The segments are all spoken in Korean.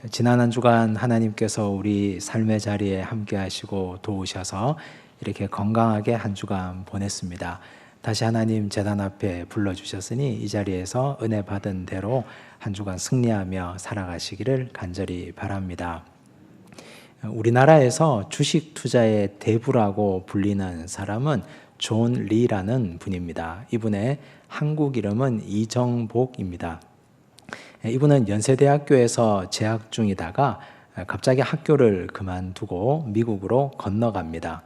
지난 한 주간 하나님께서 우리 삶의 자리에 함께 하시고 도우셔서 이렇게 건강하게 한 주간 보냈습니다. 다시 하나님 제단 앞에 불러주셨으니 이 자리에서 은혜 받은 대로 한 주간 승리하며 살아가시기를 간절히 바랍니다. 우리나라에서 주식 투자의 대부라고 불리는 사람은 존 리라는 분입니다. 이분의 한국 이름은 이정복입니다. 이분은 연세대학교에서 재학 중이다가 갑자기 학교를 그만두고 미국으로 건너갑니다.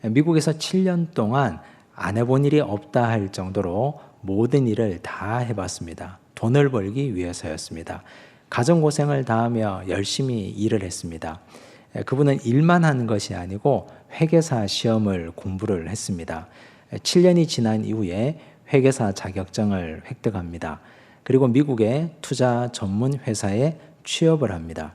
미국에서 7년 동안 안 해본 일이 없다 할 정도로 모든 일을 다 해봤습니다. 돈을 벌기 위해서였습니다. 가정고생을 다하며 열심히 일을 했습니다. 그분은 일만 하는 것이 아니고 회계사 시험을 공부를 했습니다. 7년이 지난 이후에 회계사 자격증을 획득합니다. 그리고 미국의 투자 전문 회사에 취업을 합니다.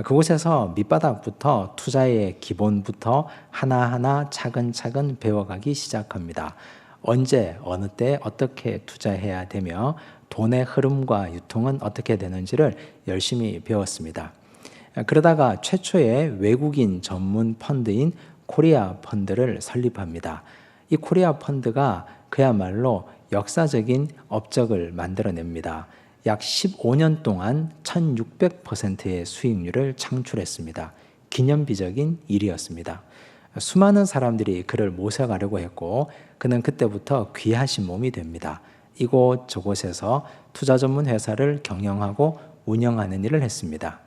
그곳에서 밑바닥부터 투자의 기본부터 하나하나 차근차근 배워가기 시작합니다. 언제, 어느 때 어떻게 투자해야 되며 돈의 흐름과 유통은 어떻게 되는지를 열심히 배웠습니다. 그러다가 최초의 외국인 전문 펀드인 코리아 펀드를 설립합니다. 이 코리아 펀드가 그야말로 역사적인 업적을 만들어냅니다. 약 15년 동안 1600%의 수익률을 창출했습니다. 기념비적인 일이었습니다. 수많은 사람들이 그를 모셔가려고 했고 그는 그때부터 귀하신 몸이 됩니다. 이곳 저곳에서 투자 전문 회사를 경영하고 운영하는 일을 했습니다.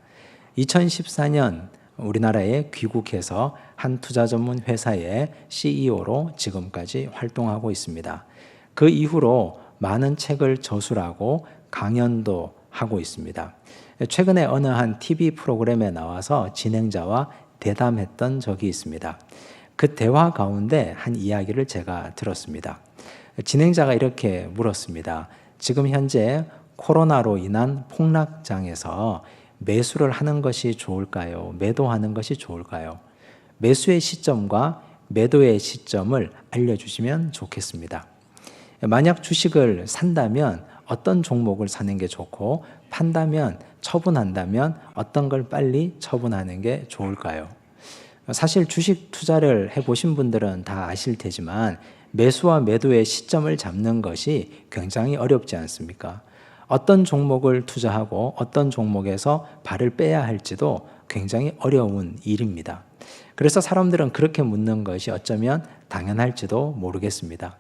2014년 우리나라에 귀국해서 한 투자 전문 회사의 CEO로 지금까지 활동하고 있습니다. 그 이후로 많은 책을 저술하고 강연도 하고 있습니다. 최근에 어느 한 TV 프로그램에 나와서 진행자와 대담했던 적이 있습니다. 그 대화 가운데 한 이야기를 제가 들었습니다. 진행자가 이렇게 물었습니다. 지금 현재 코로나로 인한 폭락장에서 매수를 하는 것이 좋을까요? 매도하는 것이 좋을까요? 매수의 시점과 매도의 시점을 알려주시면 좋겠습니다. 만약 주식을 산다면 어떤 종목을 사는 게 좋고 판다면 처분한다면 어떤 걸 빨리 처분하는 게 좋을까요? 사실 주식 투자를 해보신 분들은 다 아실 테지만 매수와 매도의 시점을 잡는 것이 굉장히 어렵지 않습니까? 어떤 종목을 투자하고 어떤 종목에서 발을 빼야 할지도 굉장히 어려운 일입니다. 그래서 사람들은 그렇게 묻는 것이 어쩌면 당연할지도 모르겠습니다.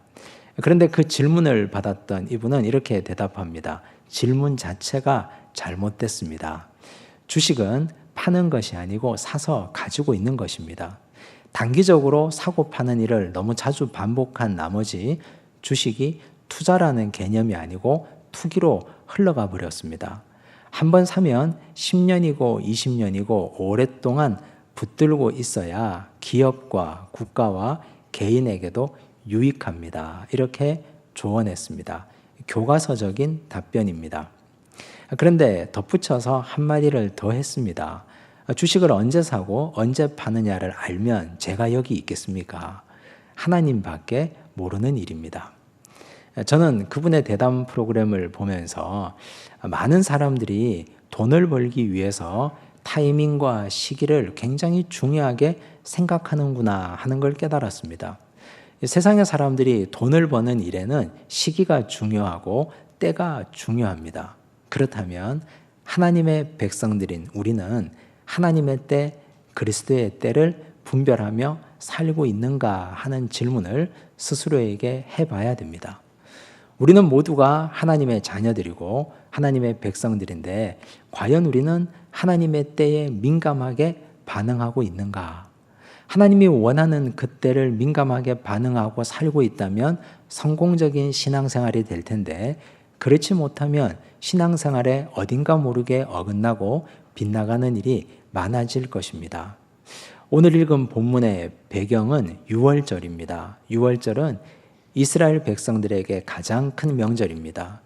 그런데 그 질문을 받았던 이분은 이렇게 대답합니다. 질문 자체가 잘못됐습니다. 주식은 파는 것이 아니고 사서 가지고 있는 것입니다. 단기적으로 사고 파는 일을 너무 자주 반복한 나머지 주식이 투자라는 개념이 아니고 투기로 흘러가 버렸습니다. 한번 사면 10년이고 20년이고 오랫동안 붙들고 있어야 기업과 국가와 개인에게도 유익합니다. 이렇게 조언했습니다. 교과서적인 답변입니다. 그런데 덧붙여서 한마디를 더 했습니다. 주식을 언제 사고 언제 파느냐를 알면 제가 여기 있겠습니까? 하나님밖에 모르는 일입니다. 저는 그분의 대담 프로그램을 보면서 많은 사람들이 돈을 벌기 위해서 타이밍과 시기를 굉장히 중요하게 생각하는구나 하는 걸 깨달았습니다. 세상의 사람들이 돈을 버는 일에는 시기가 중요하고 때가 중요합니다. 그렇다면 하나님의 백성들인 우리는 하나님의 때, 그리스도의 때를 분별하며 살고 있는가 하는 질문을 스스로에게 해봐야 됩니다. 우리는 모두가 하나님의 자녀들이고 하나님의 백성들인데 과연 우리는 하나님의 때에 민감하게 반응하고 있는가? 하나님이 원하는 그때를 민감하게 반응하고 살고 있다면 성공적인 신앙생활이 될 텐데 그렇지 못하면 신앙생활에 어딘가 모르게 어긋나고 빗나가는 일이 많아질 것입니다. 오늘 읽은 본문의 배경은 유월절입니다. 유월절은 이스라엘 백성들에게 가장 큰 명절입니다.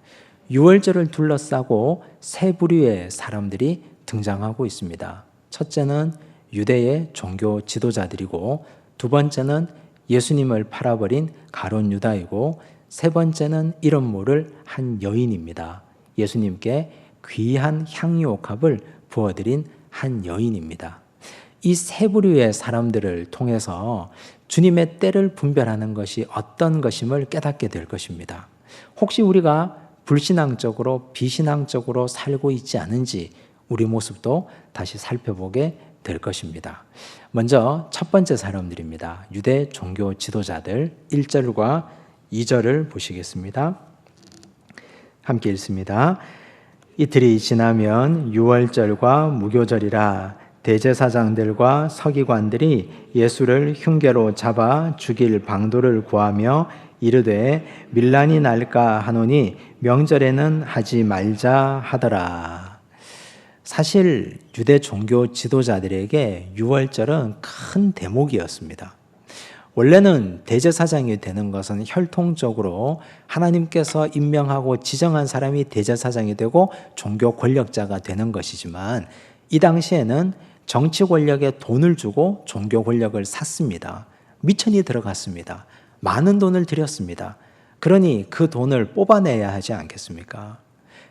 유월절을 둘러싸고 세 부류의 사람들이 등장하고 있습니다. 첫째는 유대의 종교 지도자들이고 두 번째는 예수님을 팔아버린 가룟 유다이고 세 번째는 이름 모를 한 여인입니다. 예수님께 귀한 향유옥합을 부어드린 한 여인입니다. 이 세 부류의 사람들을 통해서 주님의 때를 분별하는 것이 어떤 것임을 깨닫게 될 것입니다. 혹시 우리가 불신앙적으로 비신앙적으로 살고 있지 않은지 우리 모습도 다시 살펴보게 될 것입니다. 먼저 첫 번째 사람들입니다. 유대 종교 지도자들 1절과 2절을 보시겠습니다. 함께 읽습니다. 이틀이 지나면 유월절과 무교절이라 대제사장들과 서기관들이 예수를 흉계로 잡아 죽일 방도를 구하며 이르되 밀란이 날까 하노니 명절에는 하지 말자 하더라. 사실 유대 종교 지도자들에게 유월절은 큰 대목이었습니다. 원래는 대제사장이 되는 것은 혈통적으로 하나님께서 임명하고 지정한 사람이 대제사장이 되고 종교 권력자가 되는 것이지만 이 당시에는 정치 권력에 돈을 주고 종교 권력을 샀습니다. 미천이 들어갔습니다. 많은 돈을 들였습니다. 그러니 그 돈을 뽑아내야 하지 않겠습니까?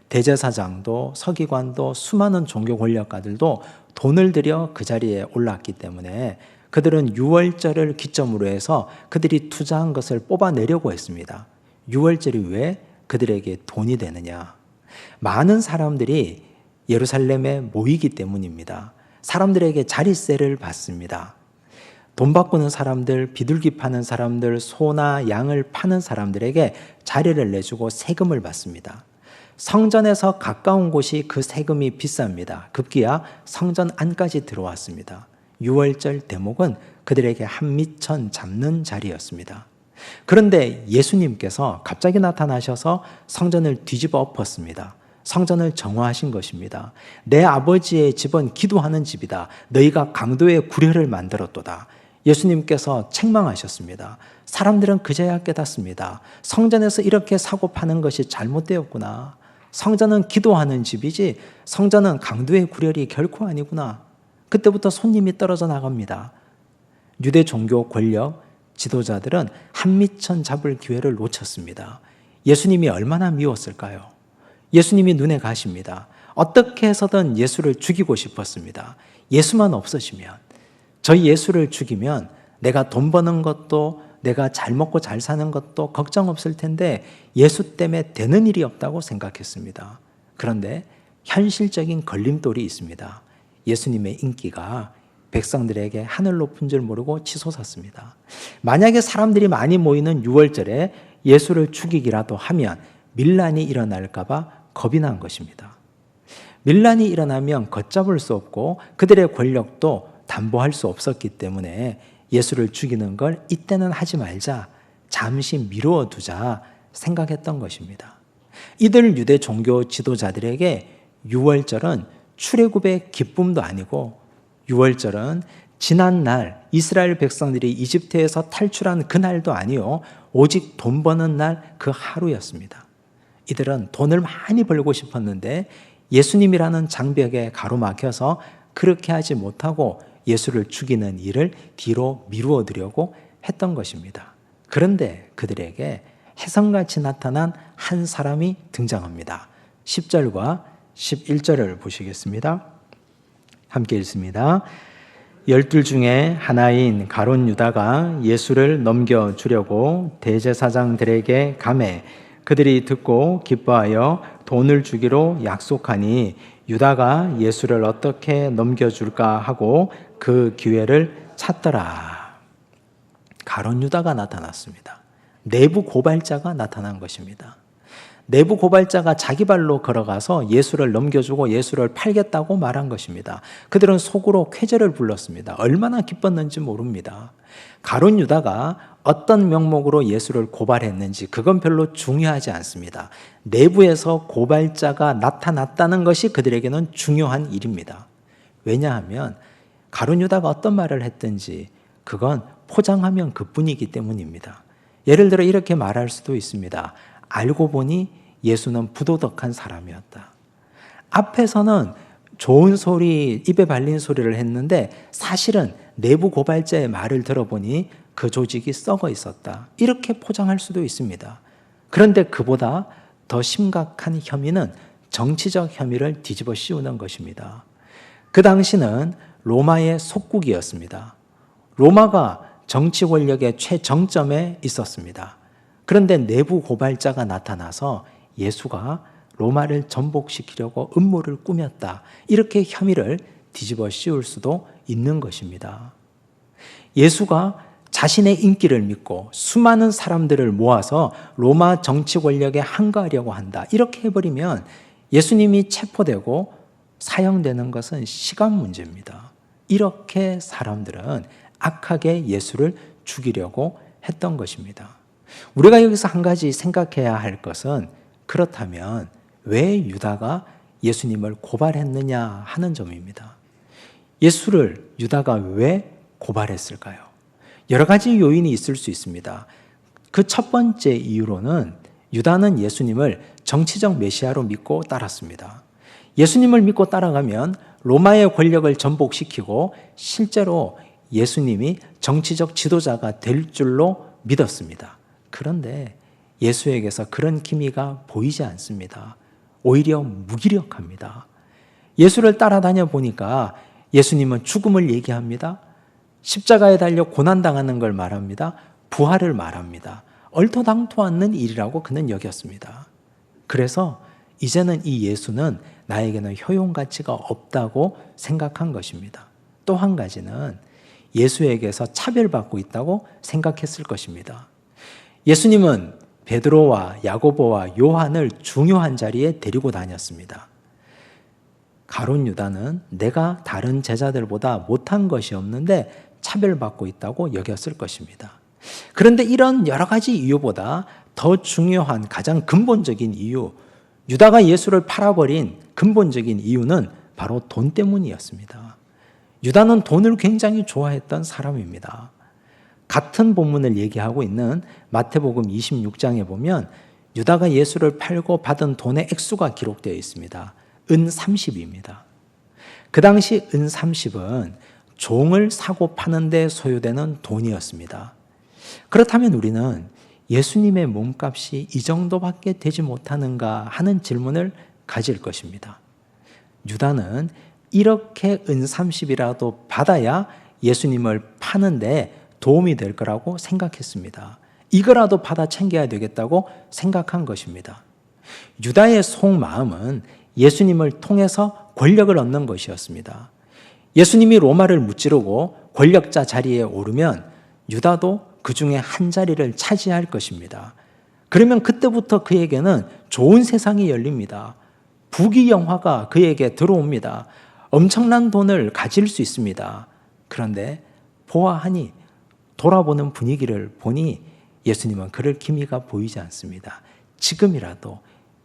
대제사장도 서기관도 수많은 종교 권력가들도 돈을 들여 그 자리에 올랐기 때문에 그들은 유월절을 기점으로 해서 그들이 투자한 것을 뽑아내려고 했습니다. 유월절이 왜 그들에게 돈이 되느냐? 많은 사람들이 예루살렘에 모이기 때문입니다. 사람들에게 자릿세를 받습니다. 돈 바꾸는 사람들, 비둘기 파는 사람들, 소나 양을 파는 사람들에게 자리를 내주고 세금을 받습니다. 성전에서 가까운 곳이 그 세금이 비쌉니다. 급기야 성전 안까지 들어왔습니다. 유월절 대목은 그들에게 한미천 잡는 자리였습니다. 그런데 예수님께서 갑자기 나타나셔서 성전을 뒤집어 엎었습니다. 성전을 정화하신 것입니다. 내 아버지의 집은 기도하는 집이다. 너희가 강도의 구례를 만들었도다. 예수님께서 책망하셨습니다. 사람들은 그제야 깨닫습니다. 성전에서 이렇게 사고 파는 것이 잘못되었구나. 성전은 기도하는 집이지 성전은 강도의 구렬이 결코 아니구나. 그때부터 손님이 떨어져 나갑니다. 유대 종교 권력 지도자들은 한미천 잡을 기회를 놓쳤습니다. 예수님이 얼마나 미웠을까요? 예수님이 눈에 가십니다. 어떻게 해서든 예수를 죽이고 싶었습니다. 예수만 없으시면, 저희 예수를 죽이면 내가 돈 버는 것도 내가 잘 먹고 잘 사는 것도 걱정 없을 텐데 예수 때문에 되는 일이 없다고 생각했습니다. 그런데 현실적인 걸림돌이 있습니다. 예수님의 인기가 백성들에게 하늘 높은 줄 모르고 치솟았습니다. 만약에 사람들이 많이 모이는 유월절에 예수를 죽이기라도 하면 밀란이 일어날까 봐 겁이 난 것입니다. 밀란이 일어나면 걷잡을 수 없고 그들의 권력도 담보할 수 없었기 때문에 예수를 죽이는 걸 이때는 하지 말자, 잠시 미루어 두자 생각했던 것입니다. 이들 유대 종교 지도자들에게 유월절은 출애굽의 기쁨도 아니고 유월절은 지난 날 이스라엘 백성들이 이집트에서 탈출한 그날도 아니요, 오직 돈 버는 날 그 하루였습니다. 이들은 돈을 많이 벌고 싶었는데 예수님이라는 장벽에 가로막혀서 그렇게 하지 못하고 예수를 죽이는 일을 뒤로 미루어 두려고 했던 것입니다. 그런데 그들에게 혜성같이 나타난 한 사람이 등장합니다. 10절과 11절을 보시겠습니다. 함께 읽습니다. 12 중에 하나인 가룟 유다가 예수를 넘겨주려고 대제사장들에게 가매 그들이 듣고 기뻐하여 돈을 주기로 약속하니 유다가 예수를 어떻게 넘겨줄까 하고 그 기회를 찾더라. 가룟 유다가 나타났습니다. 내부 고발자가 나타난 것입니다. 내부 고발자가 자기 발로 걸어가서 예수를 넘겨주고 예수를 팔겠다고 말한 것입니다. 그들은 속으로 쾌재를 불렀습니다. 얼마나 기뻤는지 모릅니다. 가룟 유다가 어떤 명목으로 예수를 고발했는지 그건 별로 중요하지 않습니다. 내부에서 고발자가 나타났다는 것이 그들에게는 중요한 일입니다. 왜냐하면 가룟 유다가 어떤 말을 했든지 그건 포장하면 그뿐이기 때문입니다. 예를 들어 이렇게 말할 수도 있습니다. 알고 보니 예수는 부도덕한 사람이었다. 앞에서는 좋은 소리, 입에 발린 소리를 했는데 사실은 내부 고발자의 말을 들어보니 그 조직이 썩어 있었다. 이렇게 포장할 수도 있습니다. 그런데 그보다 더 심각한 혐의는 정치적 혐의를 뒤집어 씌우는 것입니다. 그 당시는 로마의 속국이었습니다. 로마가 정치 권력의 최정점에 있었습니다. 그런데 내부 고발자가 나타나서 예수가 로마를 전복시키려고 음모를 꾸몄다, 이렇게 혐의를 뒤집어 씌울 수도 있는 것입니다. 예수가 자신의 인기를 믿고 수많은 사람들을 모아서 로마 정치 권력에 항거하려고 한다, 이렇게 해버리면 예수님이 체포되고 사형되는 것은 시간 문제입니다. 이렇게 사람들은 악하게 예수를 죽이려고 했던 것입니다. 우리가 여기서 한 가지 생각해야 할 것은, 그렇다면 왜 유다가 예수님을 고발했느냐 하는 점입니다. 예수를 유다가 왜 고발했을까요? 여러 가지 요인이 있을 수 있습니다. 그 첫 번째 이유로는 유다는 예수님을 정치적 메시아로 믿고 따랐습니다. 예수님을 믿고 따라가면 로마의 권력을 전복시키고 실제로 예수님이 정치적 지도자가 될 줄로 믿었습니다. 그런데 예수에게서 그런 기미가 보이지 않습니다. 오히려 무기력합니다. 예수를 따라다녀 보니까 예수님은 죽음을 얘기합니다. 십자가에 달려 고난당하는 걸 말합니다. 부활을 말합니다. 얼토당토 않는 일이라고 그는 여겼습니다. 그래서 이제는 이 예수는 나에게는 효용가치가 없다고 생각한 것입니다. 또 한 가지는 예수에게서 차별받고 있다고 생각했을 것입니다. 예수님은 베드로와 야고보와 요한을 중요한 자리에 데리고 다녔습니다. 가룟 유다는 내가 다른 제자들보다 못한 것이 없는데 차별받고 있다고 여겼을 것입니다. 그런데 이런 여러 가지 이유보다 더 중요한 가장 근본적인 이유, 유다가 예수를 팔아버린 근본적인 이유는 바로 돈 때문이었습니다. 유다는 돈을 굉장히 좋아했던 사람입니다. 같은 본문을 얘기하고 있는 마태복음 26장에 보면 유다가 예수를 팔고 받은 돈의 액수가 기록되어 있습니다. 은 30입니다. 그 당시 은 30은 종을 사고 파는 데 소요되는 돈이었습니다. 그렇다면 우리는 예수님의 몸값이 이 정도밖에 되지 못하는가 하는 질문을 가질 것입니다. 유다는 이렇게 은 30이라도 받아야 예수님을 파는데 도움이 될 거라고 생각했습니다. 이거라도 받아 챙겨야 되겠다고 생각한 것입니다. 유다의 속마음은 예수님을 통해서 권력을 얻는 것이었습니다. 예수님이 로마를 무찌르고 권력자 자리에 오르면 유다도 그 중에 한 자리를 차지할 것입니다. 그러면 그때부터 그에게는 좋은 세상이 열립니다. 부귀영화가 그에게 들어옵니다. 엄청난 돈을 가질 수 있습니다. 그런데 보아하니, 돌아보는 분위기를 보니 예수님은 그럴 기미가 보이지 않습니다. 지금이라도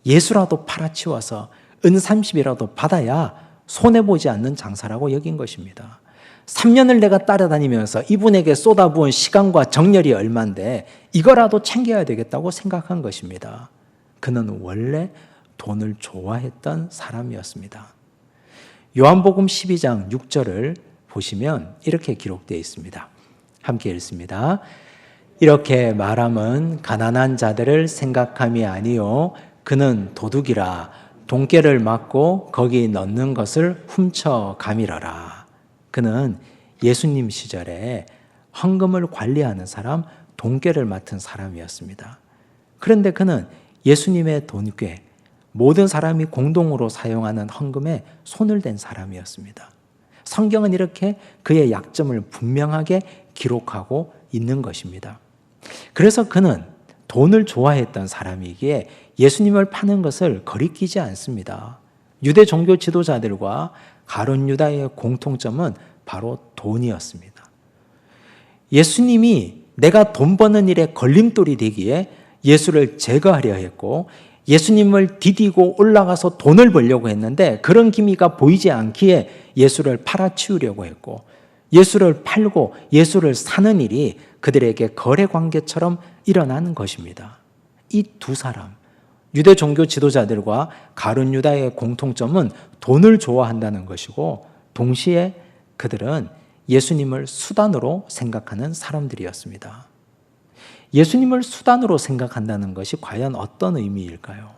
예수라도 팔아치워서 은 30이라도 받아야 손해보지 않는 장사라고 여긴 것입니다. 3년을 내가 따라다니면서 이분에게 쏟아부은 시간과 정열이 얼만데 이거라도 챙겨야 되겠다고 생각한 것입니다. 그는 원래 돈을 좋아했던 사람이었습니다. 요한복음 12장 6절을 보시면 이렇게 기록되어 있습니다. 함께 읽습니다. 이렇게 말함은 가난한 자들을 생각함이 아니요 그는 도둑이라 돈깨를 맞고 거기 넣는 것을 훔쳐가밀어라. 그는 예수님 시절에 헌금을 관리하는 사람, 돈깨를 맡은 사람이었습니다. 그런데 그는 예수님의 돈깨, 모든 사람이 공동으로 사용하는 헌금에 손을 댄 사람이었습니다. 성경은 이렇게 그의 약점을 분명하게 기록하고 있는 것입니다. 그래서 그는 돈을 좋아했던 사람이기에 예수님을 파는 것을 거리끼지 않습니다. 유대 종교 지도자들과 가룟 유다의 공통점은 바로 돈이었습니다. 예수님이 내가 돈 버는 일에 걸림돌이 되기에 예수를 제거하려 했고 예수님을 디디고 올라가서 돈을 벌려고 했는데 그런 기미가 보이지 않기에 예수를 팔아치우려고 했고 예수를 팔고 예수를 사는 일이 그들에게 거래 관계처럼 일어나는 것입니다. 이 두 사람, 유대 종교 지도자들과 가룟 유다의 공통점은 돈을 좋아한다는 것이고 동시에 그들은 예수님을 수단으로 생각하는 사람들이었습니다. 예수님을 수단으로 생각한다는 것이 과연 어떤 의미일까요?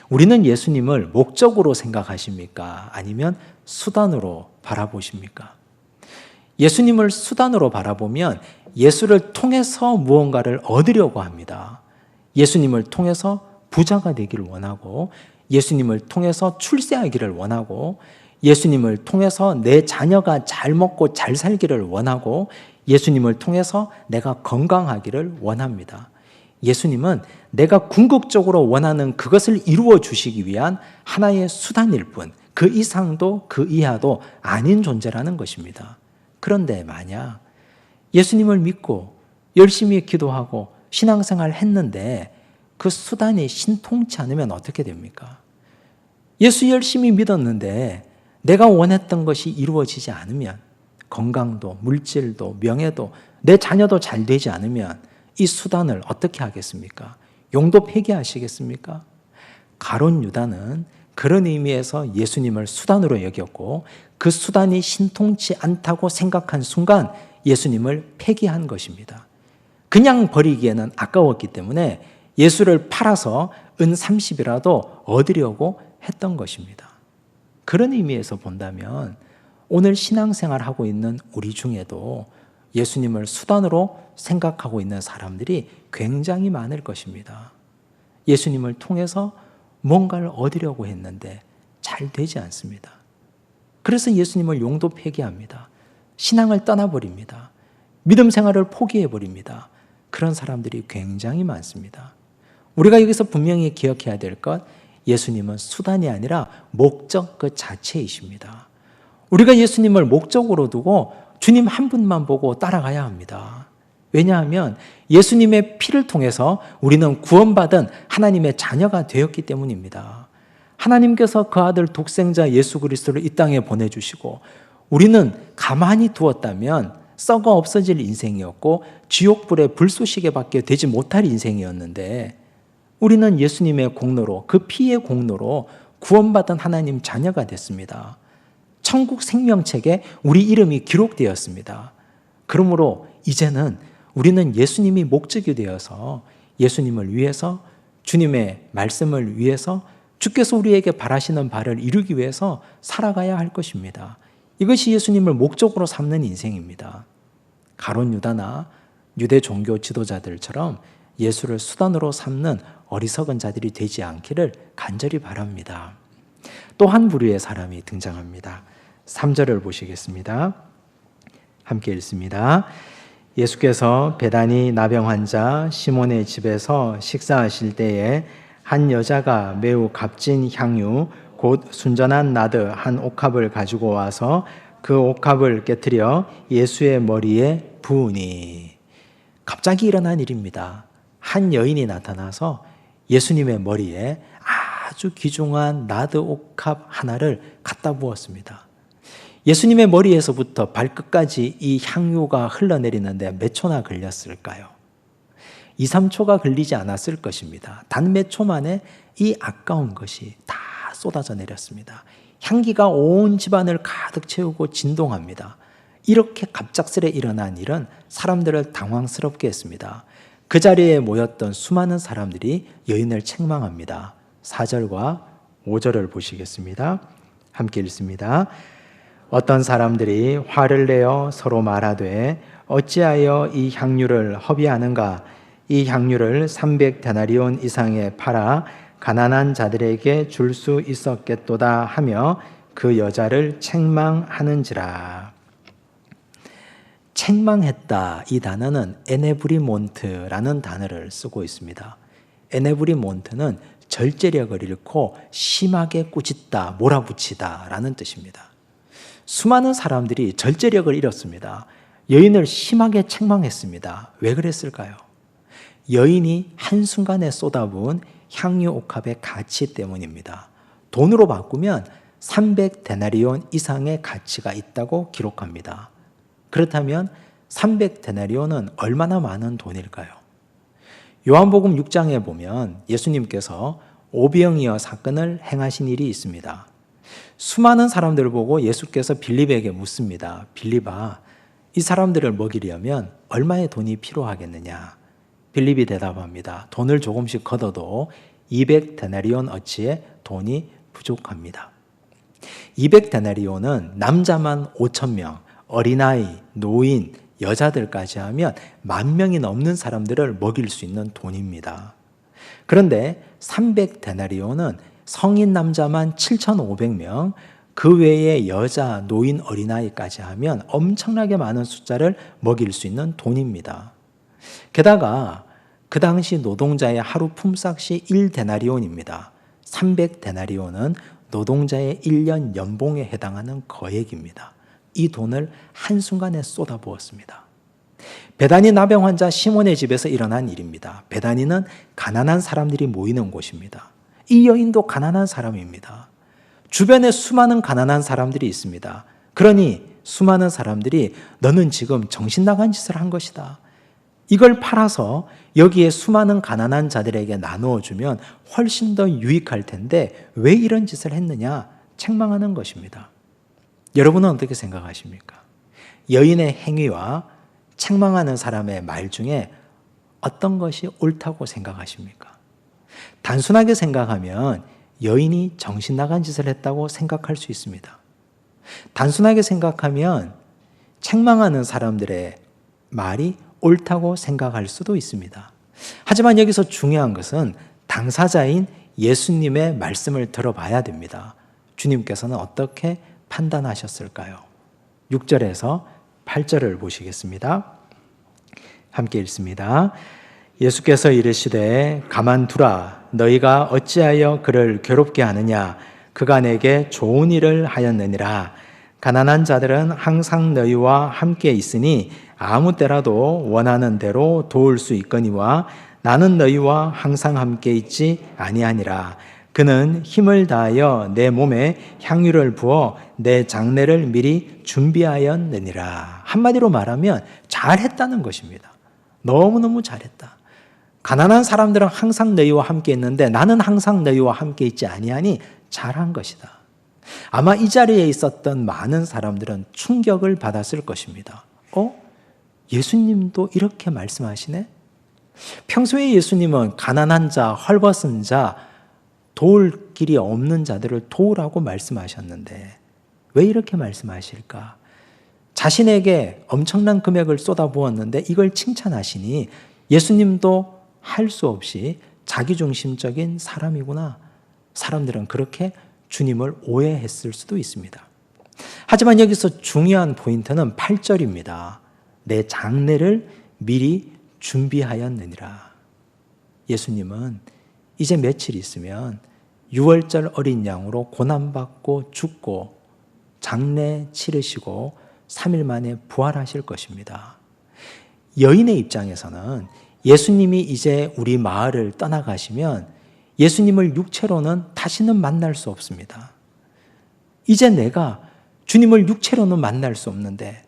우리는 예수님을 목적으로 생각하십니까? 아니면 수단으로 바라보십니까? 예수님을 수단으로 바라보면 예수를 통해서 무언가를 얻으려고 합니다. 예수님을 통해서 부자가 되기를 원하고, 예수님을 통해서 출세하기를 원하고, 예수님을 통해서 내 자녀가 잘 먹고 잘 살기를 원하고, 예수님을 통해서 내가 건강하기를 원합니다. 예수님은 내가 궁극적으로 원하는 그것을 이루어 주시기 위한 하나의 수단일 뿐, 그 이상도 그 이하도 아닌 존재라는 것입니다. 그런데 만약 예수님을 믿고 열심히 기도하고 신앙생활 했는데 그 수단이 신통치 않으면 어떻게 됩니까? 예수 열심히 믿었는데 내가 원했던 것이 이루어지지 않으면, 건강도 물질도 명예도 내 자녀도 잘 되지 않으면 이 수단을 어떻게 하겠습니까? 용도 폐기하시겠습니까? 가룟 유다는 그런 의미에서 예수님을 수단으로 여겼고, 그 수단이 신통치 않다고 생각한 순간 예수님을 폐기한 것입니다. 그냥 버리기에는 아까웠기 때문에 예수를 팔아서 은 30이라도 얻으려고 했던 것입니다. 그런 의미에서 본다면 오늘 신앙생활하고 있는 우리 중에도 예수님을 수단으로 생각하고 있는 사람들이 굉장히 많을 것입니다. 예수님을 통해서 뭔가를 얻으려고 했는데 잘 되지 않습니다. 그래서 예수님을 용도 폐기합니다. 신앙을 떠나버립니다. 믿음 생활을 포기해버립니다. 그런 사람들이 굉장히 많습니다. 우리가 여기서 분명히 기억해야 될 것, 예수님은 수단이 아니라 목적 그 자체이십니다. 우리가 예수님을 목적으로 두고 주님 한 분만 보고 따라가야 합니다. 왜냐하면 예수님의 피를 통해서 우리는 구원받은 하나님의 자녀가 되었기 때문입니다. 하나님께서 그 아들 독생자 예수 그리스도를 이 땅에 보내주시고 우리는 가만히 두었다면 썩어 없어질 인생이었고 지옥불의 불쏘시개밖에 되지 못할 인생이었는데, 우리는 예수님의 공로로, 그 피의 공로로 구원받은 하나님 자녀가 됐습니다. 천국 생명책에 우리 이름이 기록되었습니다. 그러므로 이제는 우리는 예수님이 목적이 되어서 예수님을 위해서, 주님의 말씀을 위해서, 주께서 우리에게 바라시는 바를 이루기 위해서 살아가야 할 것입니다. 이것이 예수님을 목적으로 삼는 인생입니다. 가룟 유다나 유대 종교 지도자들처럼 예수를 수단으로 삼는 어리석은 자들이 되지 않기를 간절히 바랍니다. 또 한 부류의 사람이 등장합니다. 3절을 보시겠습니다. 함께 읽습니다. 예수께서 베다니 나병 환자 시몬의 집에서 식사하실 때에 한 여자가 매우 값진 향유 곧 순전한 나드 한 옥합을 가지고 와서 그 옥합을 깨뜨려 예수의 머리에 부으니. 갑자기 일어난 일입니다. 한 여인이 나타나서 예수님의 머리에 아주 귀중한 나드 옥합 하나를 갖다 부었습니다. 예수님의 머리에서부터 발끝까지 이 향유가 흘러내리는데 몇 초나 걸렸을까요? 2, 3초가 걸리지 않았을 것입니다. 단 몇 초 만에 이 아까운 것이 다 쏟아져 내렸습니다. 향기가 온 집안을 가득 채우고 진동합니다. 이렇게 갑작스레 일어난 일은 사람들을 당황스럽게 했습니다. 그 자리에 모였던 수많은 사람들이 여인을 책망합니다. 4절과 5절을 보시겠습니다. 함께 읽습니다. 어떤 사람들이 화를 내어 서로 말하되 어찌하여 이 향유를 허비하는가? 이 향유를 300데나리온 이상에 팔아 가난한 자들에게 줄 수 있었겠도다 하며 그 여자를 책망하는지라. 책망했다, 이 단어는 에네브리몬트라는 단어를 쓰고 있습니다. 에네브리몬트는 절제력을 잃고 심하게 꾸짖다, 몰아붙이다 라는 뜻입니다. 수많은 사람들이 절제력을 잃었습니다. 여인을 심하게 책망했습니다. 왜 그랬을까요? 여인이 한순간에 쏟아부은 향유 옥합의 가치 때문입니다. 돈으로 바꾸면 300데나리온 이상의 가치가 있다고 기록합니다. 그렇다면 300데나리온은 얼마나 많은 돈일까요? 요한복음 6장에 보면 예수님께서 오병이어 사건을 행하신 일이 있습니다. 수많은 사람들을 보고 예수께서 빌립에게 묻습니다. 빌립아, 이 사람들을 먹이려면 얼마의 돈이 필요하겠느냐? 빌립이 대답합니다. 돈을 조금씩 걷어도 200데나리온 어치의 돈이 부족합니다. 200데나리온은 남자만 5,000명, 어린아이, 노인, 여자들까지 하면 10,000명이 넘는 사람들을 먹일 수 있는 돈입니다. 그런데 300데나리온은 성인 남자만 7,500명, 그 외에 여자, 노인, 어린아이까지 하면 엄청나게 많은 숫자를 먹일 수 있는 돈입니다. 게다가 그 당시 노동자의 하루 품삯이 1데나리온입니다. 300데나리온은 노동자의 1년 연봉에 해당하는 거액입니다. 이 돈을 한순간에 쏟아부었습니다. 베다니 나병 환자 시몬의 집에서 일어난 일입니다. 베다니는 가난한 사람들이 모이는 곳입니다. 이 여인도 가난한 사람입니다. 주변에 수많은 가난한 사람들이 있습니다. 그러니 수많은 사람들이 너는 지금 정신 나간 짓을 한 것이다. 이걸 팔아서 여기에 수많은 가난한 자들에게 나누어 주면 훨씬 더 유익할 텐데 왜 이런 짓을 했느냐 책망하는 것입니다. 여러분은 어떻게 생각하십니까? 여인의 행위와 책망하는 사람의 말 중에 어떤 것이 옳다고 생각하십니까? 단순하게 생각하면 여인이 정신 나간 짓을 했다고 생각할 수 있습니다. 단순하게 생각하면 책망하는 사람들의 말이 옳다고 생각할 수도 있습니다. 하지만 여기서 중요한 것은 당사자인 예수님의 말씀을 들어봐야 됩니다. 주님께서는 어떻게 판단하셨을까요? 6절에서 8절을 보시겠습니다. 함께 읽습니다. 예수께서 이르시되 가만두라. 너희가 어찌하여 그를 괴롭게 하느냐. 그가 내게 좋은 일을 하였느니라. 가난한 자들은 항상 너희와 함께 있으니 아무 때라도 원하는 대로 도울 수 있거니와 나는 너희와 항상 함께 있지 아니하니라. 그는 힘을 다하여 내 몸에 향유를 부어 내 장례를 미리 준비하였느니라. 한마디로 말하면 잘했다는 것입니다. 너무너무 잘했다. 가난한 사람들은 항상 너희와 함께 있는데 나는 항상 너희와 함께 있지 아니하니 잘한 것이다. 아마 이 자리에 있었던 많은 사람들은 충격을 받았을 것입니다. 예수님도 이렇게 말씀하시네? 평소에 예수님은 가난한 자, 헐벗은 자, 도울 길이 없는 자들을 도우라고 말씀하셨는데 왜 이렇게 말씀하실까? 자신에게 엄청난 금액을 쏟아부었는데 이걸 칭찬하시니 예수님도 할 수 없이 자기중심적인 사람이구나. 사람들은 그렇게 주님을 오해했을 수도 있습니다. 하지만 여기서 중요한 포인트는 8절입니다. 내 장례를 미리 준비하였느니라. 예수님은 이제 며칠 있으면 6월절 어린 양으로 고난받고 죽고 장례 치르시고 3일 만에 부활하실 것입니다. 여인의 입장에서는 예수님이 이제 우리 마을을 떠나가시면 예수님을 육체로는 다시는 만날 수 없습니다. 이제 내가 주님을 육체로는 만날 수 없는데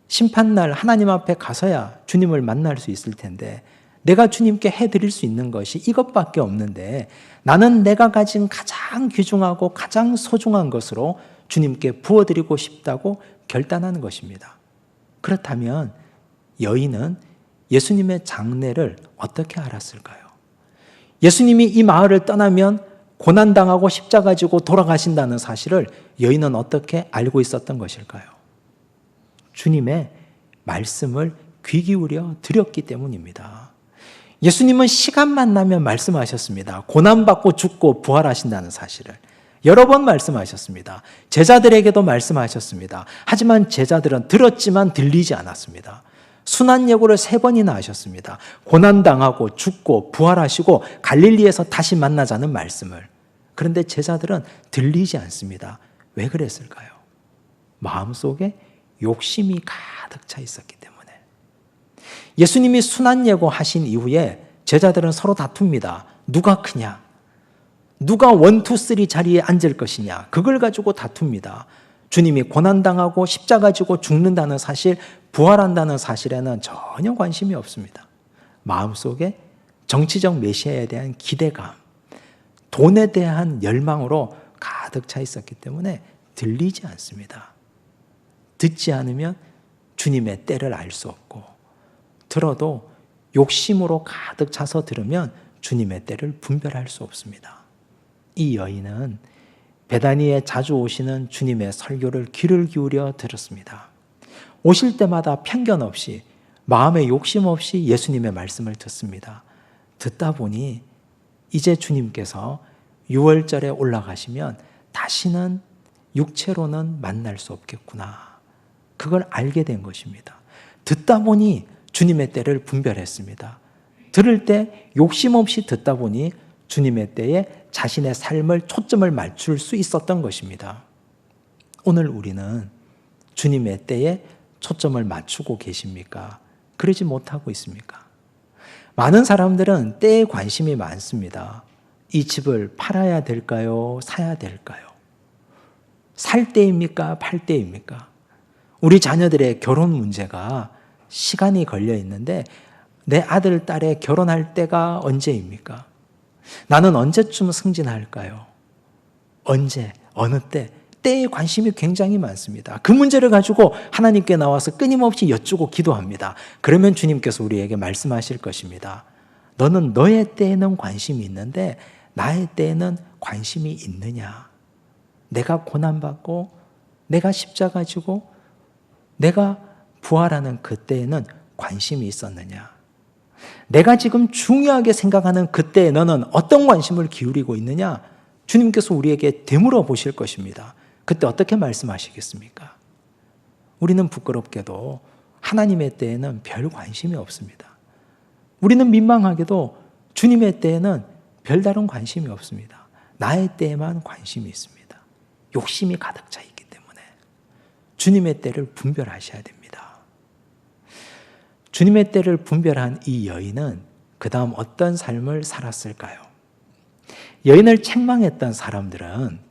심판날 하나님 앞에 가서야 주님을 만날 수 있을 텐데 내가 주님께 해드릴 수 있는 것이 이것밖에 없는데 나는 내가 가진 가장 귀중하고 가장 소중한 것으로 주님께 부어드리고 싶다고 결단하는 것입니다. 그렇다면 여인은 예수님의 장례를 어떻게 알았을까요? 예수님이 이 마을을 떠나면 고난당하고 십자가 지고 돌아가신다는 사실을 여인은 어떻게 알고 있었던 것일까요? 주님의 말씀을 귀 기울여 드렸기 때문입니다. 예수님은 시간만 나면 말씀하셨습니다. 고난받고 죽고 부활하신다는 사실을 여러 번 말씀하셨습니다. 제자들에게도 말씀하셨습니다. 하지만 제자들은 들었지만 들리지 않았습니다. 순환예고를 3번이나 하셨습니다. 고난당하고 죽고 부활하시고 갈릴리에서 다시 만나자는 말씀을. 그런데 제자들은 들리지 않습니다. 왜 그랬을까요? 마음속에 욕심이 가득 차 있었기 때문에. 예수님이 순환예고 하신 이후에 제자들은 서로 다툽니다. 누가 크냐? 누가 1, 2, 3 자리에 앉을 것이냐? 그걸 가지고 다툽니다. 주님이 고난당하고 십자가 지고 죽는다는 사실, 부활한다는 사실에는 전혀 관심이 없습니다. 마음속에 정치적 메시아에 대한 기대감, 돈에 대한 열망으로 가득 차 있었기 때문에 들리지 않습니다. 듣지 않으면 주님의 때를 알 수 없고 들어도 욕심으로 가득 차서 들으면 주님의 때를 분별할 수 없습니다. 이 여인은 베다니에 자주 오시는 주님의 설교를 귀를 기울여 들었습니다. 오실 때마다 편견 없이, 마음의 욕심 없이 예수님의 말씀을 듣습니다. 듣다 보니 이제 주님께서 6월절에 올라가시면 다시는 육체로는 만날 수 없겠구나. 그걸 알게 된 것입니다. 듣다 보니 주님의 때를 분별했습니다. 들을 때 욕심 없이 듣다 보니 주님의 때에 자신의 삶을 초점을 맞출 수 있었던 것입니다. 오늘 우리는 주님의 때에 초점을 맞추고 계십니까? 그러지 못하고 있습니까? 많은 사람들은 때에 관심이 많습니다. 이 집을 팔아야 될까요? 사야 될까요? 살 때입니까? 팔 때입니까? 우리 자녀들의 결혼 문제가 시간이 걸려 있는데 내 아들, 딸의 결혼할 때가 언제입니까? 나는 언제쯤 승진할까요? 언제, 어느 때? 때에 관심이 굉장히 많습니다. 그 문제를 가지고 하나님께 나와서 끊임없이 여쭈고 기도합니다. 그러면 주님께서 우리에게 말씀하실 것입니다. 너는 너의 때에는 관심이 있는데 나의 때에는 관심이 있느냐? 내가 고난받고 내가 십자가 지고 내가 부활하는 그때에는 관심이 있었느냐? 내가 지금 중요하게 생각하는 그때에 너는 어떤 관심을 기울이고 있느냐? 주님께서 우리에게 되물어 보실 것입니다. 그때 어떻게 말씀하시겠습니까? 우리는 부끄럽게도 하나님의 때에는 별 관심이 없습니다. 우리는 민망하게도 주님의 때에는 별다른 관심이 없습니다. 나의 때에만 관심이 있습니다. 욕심이 가득 차 있기 때문에 주님의 때를 분별하셔야 됩니다. 주님의 때를 분별한 이 여인은 그 다음 어떤 삶을 살았을까요? 여인을 책망했던 사람들은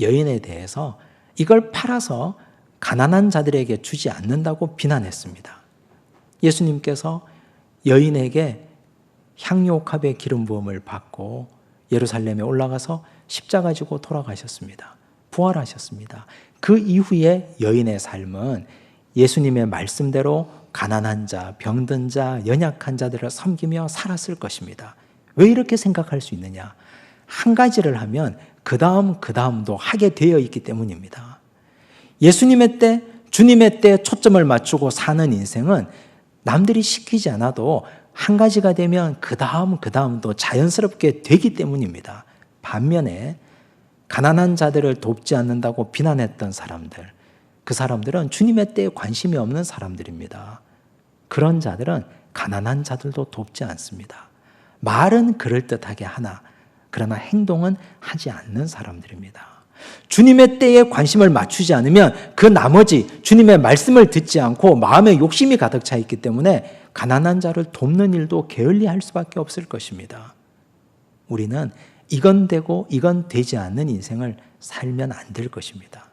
여인에 대해서 이걸 팔아서 가난한 자들에게 주지 않는다고 비난했습니다. 예수님께서 여인에게 향유옥합의 기름 부음을 받고 예루살렘에 올라가서 십자가 지고 돌아가셨습니다. 부활하셨습니다. 그 이후에 여인의 삶은 예수님의 말씀대로 가난한 자, 병든 자, 연약한 자들을 섬기며 살았을 것입니다. 왜 이렇게 생각할 수 있느냐? 한 가지를 하면 그 다음도 하게 되어 있기 때문입니다. 예수님의 때, 주님의 때에 초점을 맞추고 사는 인생은 남들이 시키지 않아도 한 가지가 되면 그 다음도 자연스럽게 되기 때문입니다. 반면에 가난한 자들을 돕지 않는다고 비난했던 사람들, 그 사람들은 주님의 때에 관심이 없는 사람들입니다. 그런 자들은 가난한 자들도 돕지 않습니다. 말은 그럴듯하게 하나, 그러나 행동은 하지 않는 사람들입니다. 주님의 때에 관심을 맞추지 않으면 그 나머지 주님의 말씀을 듣지 않고 마음에 욕심이 가득 차 있기 때문에 가난한 자를 돕는 일도 게을리할 수밖에 없을 것입니다. 우리는 이건 되고 이건 되지 않는 인생을 살면 안 될 것입니다.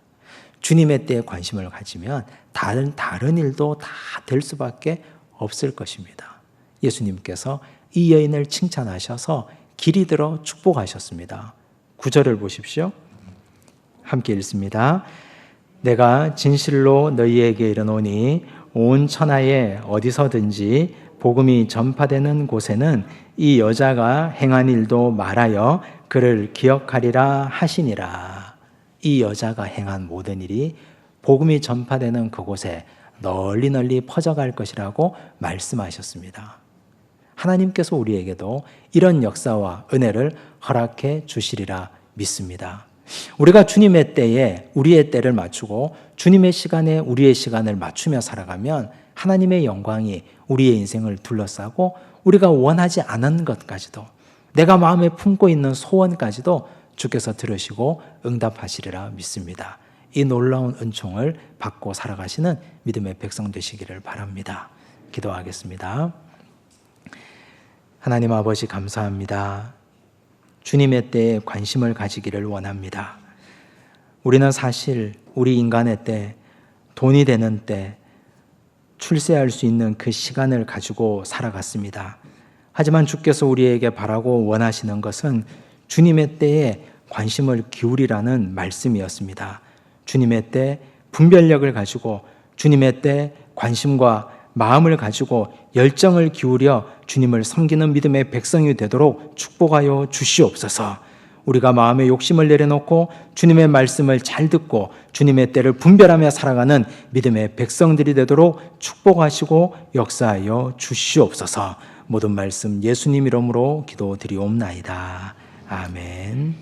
주님의 때에 관심을 가지면 다른 일도 다 될 수밖에 없을 것입니다. 예수님께서 이 여인을 칭찬하셔서 길이 들어 축복하셨습니다. 9절을 보십시오. 함께 읽습니다. 내가 진실로 너희에게 이르노니 온 천하에 어디서든지 복음이 전파되는 곳에는 이 여자가 행한 일도 말하여 그를 기억하리라 하시니라. 이 여자가 행한 모든 일이 복음이 전파되는 그곳에 널리 퍼져갈 것이라고 말씀하셨습니다. 하나님께서 우리에게도 이런 역사와 은혜를 허락해 주시리라 믿습니다. 우리가 주님의 때에 우리의 때를 맞추고 주님의 시간에 우리의 시간을 맞추며 살아가면 하나님의 영광이 우리의 인생을 둘러싸고 우리가 원하지 않은 것까지도, 내가 마음에 품고 있는 소원까지도 주께서 들으시고 응답하시리라 믿습니다. 이 놀라운 은총을 받고 살아가시는 믿음의 백성 되시기를 바랍니다. 기도하겠습니다. 하나님 아버지 감사합니다. 주님의 때에 관심을 가지기를 원합니다. 우리는 사실 우리 인간의 때, 돈이 되는 때, 출세할 수 있는 그 시간을 가지고 살아갔습니다. 하지만 주께서 우리에게 바라고 원하시는 것은 주님의 때에 관심을 기울이라는 말씀이었습니다. 주님의 때 분별력을 가지고 주님의 때 관심과 마음을 가지고 열정을 기울여 주님을 섬기는 믿음의 백성이 되도록 축복하여 주시옵소서. 우리가 마음의 욕심을 내려놓고 주님의 말씀을 잘 듣고 주님의 때를 분별하며 살아가는 믿음의 백성들이 되도록 축복하시고 역사하여 주시옵소서. 모든 말씀 예수님 이름으로 기도드리옵나이다. 아멘.